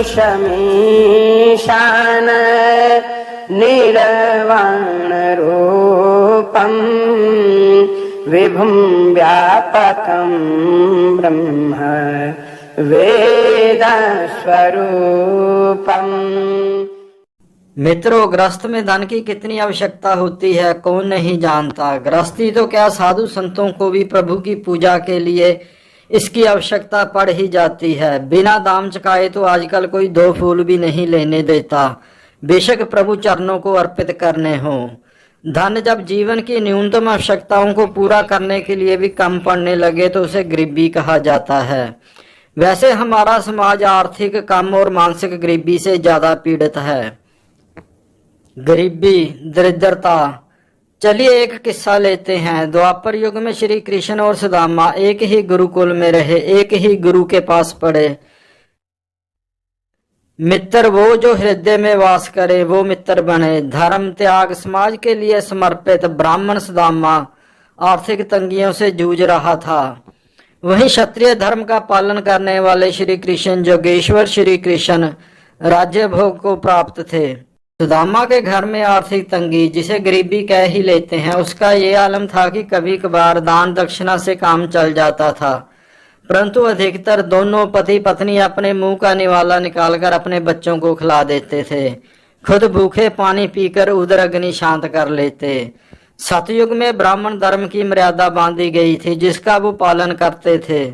शमीशान निर्वाण रूपम विभुं व्यापकं ब्रह्म वेद स्वरूपम। मित्रों, गृहस्थ में धन की कितनी आवश्यकता होती है कौन नहीं जानता। गृहस्थी तो क्या, साधु संतों को भी प्रभु की पूजा के लिए इसकी आवश्यकता पड़ ही जाती है। बिना दाम चुकाए तो आजकल कोई 2 फूल भी नहीं लेने देता, बेशक प्रभु चरणों को अर्पित करने हो। धन जब जीवन की न्यूनतम आवश्यकताओं को पूरा करने के लिए भी कम पड़ने लगे तो उसे गरीबी कहा जाता है। वैसे हमारा समाज आर्थिक, कम और मानसिक गरीबी से ज्यादा पीड़ित है। गरीबी, दरिद्रता। चलिए एक किस्सा लेते हैं। द्वापर युग में श्री कृष्ण और सुदामा एक ही गुरुकुल में रहे, एक ही गुरु के पास पढ़े। मित्र वो जो हृदय में वास करे वो मित्र बने। धर्म त्याग, समाज के लिए समर्पित ब्राह्मण सुदामा आर्थिक तंगियों से जूझ रहा था। वहीं क्षत्रिय धर्म का पालन करने वाले श्री कृष्ण जोगेश्वर श्री कृष्ण राज्य भोग को प्राप्त थे। सुदामा के घर में आर्थिक तंगी, जिसे गरीबी कह ही लेते हैं, उसका ये आलम था कि कभी कभार दान दक्षिणा से काम चल जाता था, परंतु अधिकतर दोनों पति पत्नी अपने मुंह का निवाला निकालकर अपने बच्चों को खिला देते थे, खुद भूखे पानी पीकर उदर अग्नि शांत कर लेते। सतयुग में ब्राह्मण धर्म की मर्यादा बांधी गई थी जिसका वो पालन करते थे,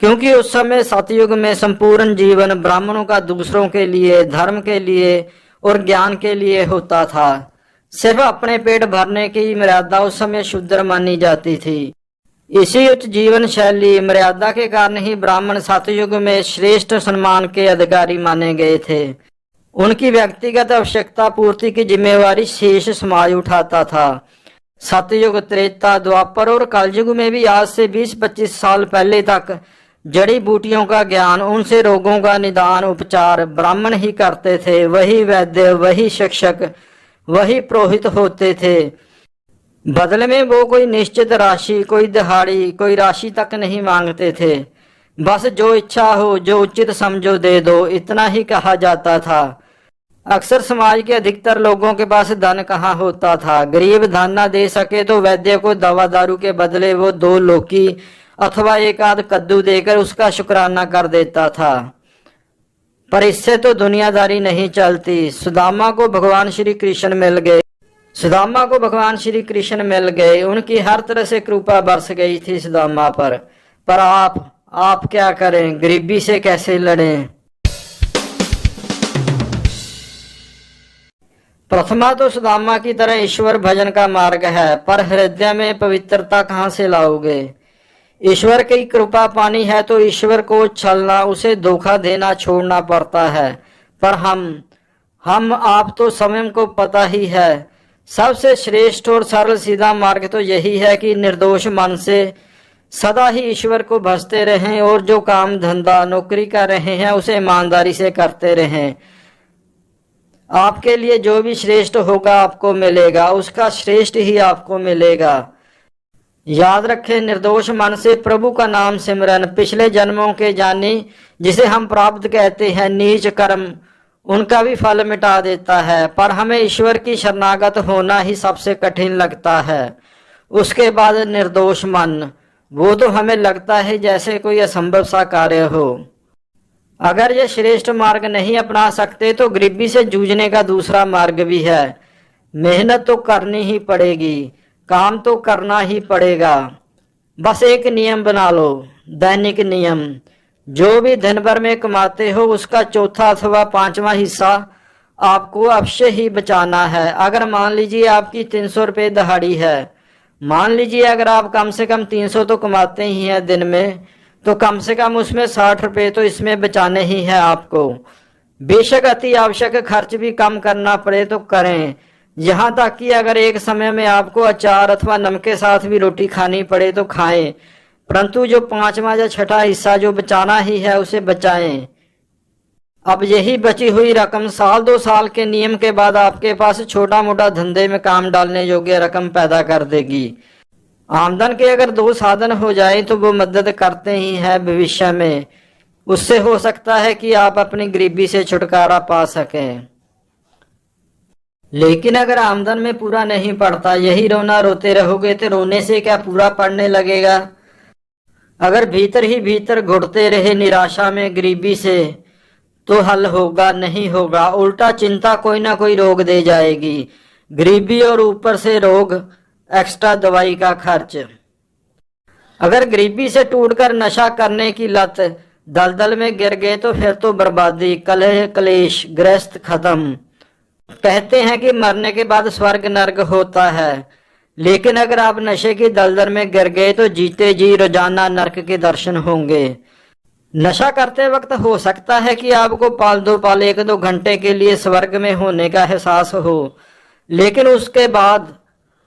क्योंकि उस समय सतयुग में संपूर्ण जीवन ब्राह्मणों का दूसरों के लिए, धर्म के लिए और ज्ञान के लिए होता था। सिर्फ अपने पेट भरने की मर्यादा उस समय शूद्र मानी जाती थी। इसी उच्च जीवन शैली मर्यादा के कारण ही ब्राह्मण सतयुग में श्रेष्ठ सम्मान के अधिकारी माने गए थे। उनकी व्यक्तिगत आवश्यकता पूर्ति की जिम्मेवारी शेष समाज उठाता था। सतयुग, त्रेता, द्वापर और कलयुग में भी आज से 20-25 साल पहले तक जड़ी बूटियों का ज्ञान, उनसे रोगों का निदान उपचार ब्राह्मण ही करते थे। वही वैद्य, वही शिक्षक, वही पुरोहित होते थे। बदले में वो कोई निश्चित राशि, कोई दिहाड़ी, कोई राशि तक नहीं मांगते थे। बस जो इच्छा हो, जो उचित समझो दे दो, इतना ही कहा जाता था। अक्सर समाज के अधिकतर लोगों के पास धन कहाँ होता था। गरीब धन न दे सके तो वैद्य को दवा दारू के बदले वो 2 लौकी अथवा 1 आध कद्दू देकर उसका शुक्राना कर देता था। पर इससे तो दुनियादारी नहीं चलती। सुदामा को भगवान श्री कृष्ण मिल गए। उनकी हर तरह से कृपा बरस गई थी सुदामा पर आप क्या करें, गरीबी से कैसे लड़ें। प्रथमा तो सुदामा की तरह ईश्वर भजन का मार्ग है, पर हृदय में पवित्रता कहाँ से लाओगे। ईश्वर की कृपा पानी है तो ईश्वर को छलना, उसे धोखा देना छोड़ना पड़ता है। पर हम आप तो स्वयं को पता ही है, सबसे श्रेष्ठ और सरल सीधा मार्ग तो यही है कि निर्दोष मन से सदा ही ईश्वर को भजते रहें और जो काम धंधा नौकरी कर रहे हैं उसे ईमानदारी से करते रहें। आपके लिए जो भी श्रेष्ठ होगा आपको मिलेगा, उसका श्रेष्ठ ही आपको मिलेगा। याद रखें, निर्दोष मन से प्रभु का नाम सिमरन पिछले जन्मों के जानी, जिसे हम प्राप्त कहते हैं, नीच कर्म, उनका भी फल मिटा देता है। पर हमें ईश्वर की शरणागत होना ही सबसे कठिन लगता है। उसके बाद निर्दोष मन, वो तो हमें लगता है जैसे कोई असंभव सा कार्य हो। अगर ये श्रेष्ठ मार्ग नहीं अपना सकते तो गरीबी से जूझने का दूसरा मार्ग भी है। मेहनत तो करनी ही पड़ेगी, काम तो करना ही पड़ेगा। बस एक नियम बना लो, दैनिक नियम, जो भी दिन भर में कमाते हो उसका 4था अथवा 5वां हिस्सा आपको अवश्य ही बचाना है। अगर मान लीजिए आपकी 300 रुपये दिहाड़ी है, मान लीजिए अगर आप कम से कम 300 तो कमाते ही हैं दिन में, तो कम से कम उसमें 60 रुपये तो इसमें बचाने ही है आपको। बेशक अति आवश्यक खर्च भी कम करना पड़े तो करें, यहाँ तक कि अगर एक समय में आपको अचार अथवा नमक के साथ भी रोटी खानी पड़े तो खाएं, परंतु जो 5वां या 6ठा हिस्सा जो बचाना ही है उसे बचाएं। अब यही बची हुई रकम 1-2 साल के नियम के बाद आपके पास छोटा मोटा धंधे में काम डालने योग्य रकम पैदा कर देगी। आमदन के अगर 2 साधन हो जाए तो वो मदद करते ही हैं भविष्य में, उससे हो सकता है कि आप अपनी गरीबी से छुटकारा पा सकें। लेकिन अगर आमदन में पूरा नहीं पड़ता, यही रोना रोते रहोगे तो रोने से क्या पूरा पड़ने लगेगा? अगर भीतर ही भीतर घुटते रहे निराशा में, गरीबी से, तो हल होगा नहीं होगा, उल्टा चिंता कोई ना कोई रोग दे जाएगी। गरीबी और ऊपर से रोग, एक्स्ट्रा दवाई का खर्च। अगर गरीबी से टूटकर नशा करने की लत दलदल में गिर गए तो फिर तो बर्बादी, कलह क्लेश, गृहस्थ खत्म। कहते हैं कि मरने के बाद स्वर्ग नर्क होता है, लेकिन अगर आप नशे की दलदल में गिर गए तो जीते जी रोजाना नरक के दर्शन होंगे। नशा करते वक्त हो सकता है कि आपको पाल दो पाल 1-2 घंटे के लिए स्वर्ग में होने का एहसास हो, लेकिन उसके बाद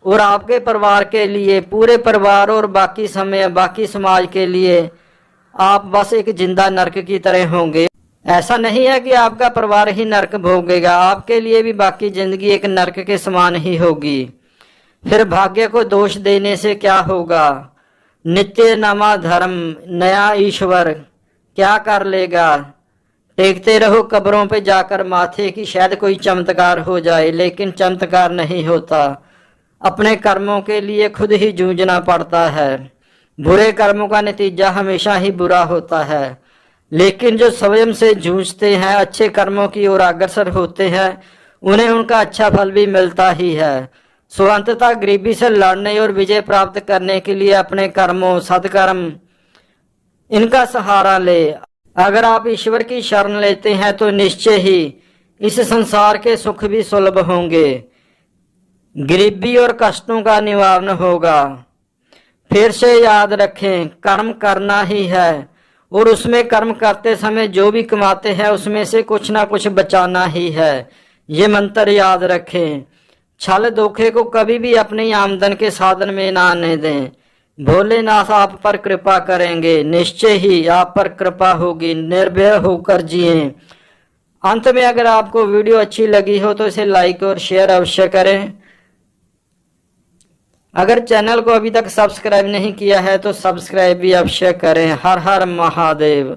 और आपके परिवार के लिए, पूरे परिवार और बाकी समय बाकी समाज के लिए आप बस एक जिंदा नरक की तरह होंगे। ऐसा नहीं है कि आपका परिवार ही नरक भोगेगा, आपके लिए भी बाकी जिंदगी एक नरक के समान ही होगी। फिर भाग्य को दोष देने से क्या होगा? नित्य नमा धर्म, नया ईश्वर क्या कर लेगा? टेकते रहो कब्रों पे जाकर माथे की शायद कोई चमत्कार हो जाए, लेकिन चमत्कार नहीं होता। अपने कर्मों के लिए खुद ही जूझना पड़ता है। बुरे कर्मों का नतीजा हमेशा ही बुरा होता है, लेकिन जो स्वयं से जूझते हैं, अच्छे कर्मों की ओर अग्रसर होते हैं, उन्हें उनका अच्छा फल भी मिलता ही है। सो अंततः गरीबी से लड़ने और विजय प्राप्त करने के लिए अपने कर्मों, सत्कर्म, इनका सहारा ले। अगर आप ईश्वर की शरण लेते हैं तो निश्चय ही इस संसार के सुख भी सुलभ होंगे, गरीबी और कष्टों का निवारण होगा। फिर से याद रखें, कर्म करना ही है और उसमें कर्म करते समय जो भी कमाते हैं उसमें से कुछ ना कुछ बचाना ही है। ये मंत्र याद रखें। छल धोखे को कभी भी अपनी आमदन के साधन में ना आने दें। भोलेनाथ आप पर कृपा करेंगे, निश्चय ही आप पर कृपा होगी। निर्भय होकर जिए। अंत में अगर आपको वीडियो अच्छी लगी हो तो इसे लाइक और शेयर अवश्य करें। अगर चैनल को अभी तक सब्सक्राइब नहीं किया है तो सब्सक्राइब भी अवश्य करें। हर हर महादेव।